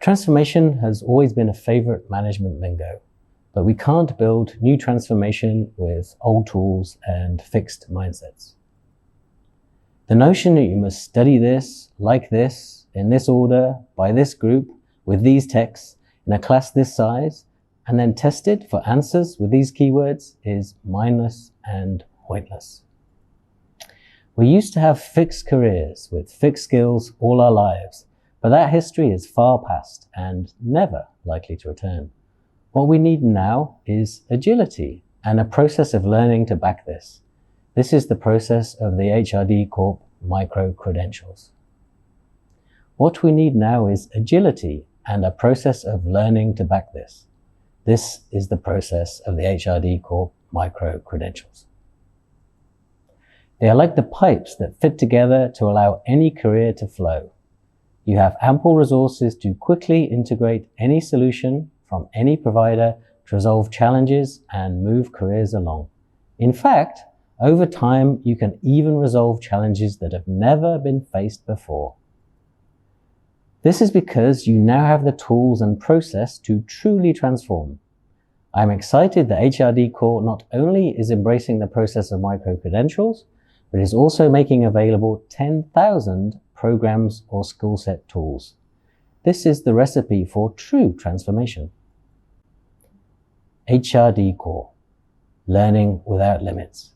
Transformation has always been a favorite management lingo, but we can't build new transformation with old tools and fixed mindsets. The notion that you must study this, like this, in this order, by this group, with these texts, in a class this size, and then test it for answers with these keywords is mindless and pointless. We used to have fixed careers with fixed skills all our lives, but that history is far past and never likely to return. What we need now is agility and a process of learning to back this. This is the process of the HRD Corp Microcredentials. What we need now is agility and a process of learning to back this. This is the process of the HRD Corp Microcredentials. They are like the pipes that fit together to allow any career to flow. You have ample resources to quickly integrate any solution from any provider to resolve challenges and move careers along. In fact, over time, you can even resolve challenges that have never been faced before. This is because you now have the tools and process to truly transform. I'm excited that HRD Corp not only is embracing the process of micro-credentials, but is also making available 10,000 programs or skill set tools. This is the recipe for true transformation. HRD Corp, learning without limits.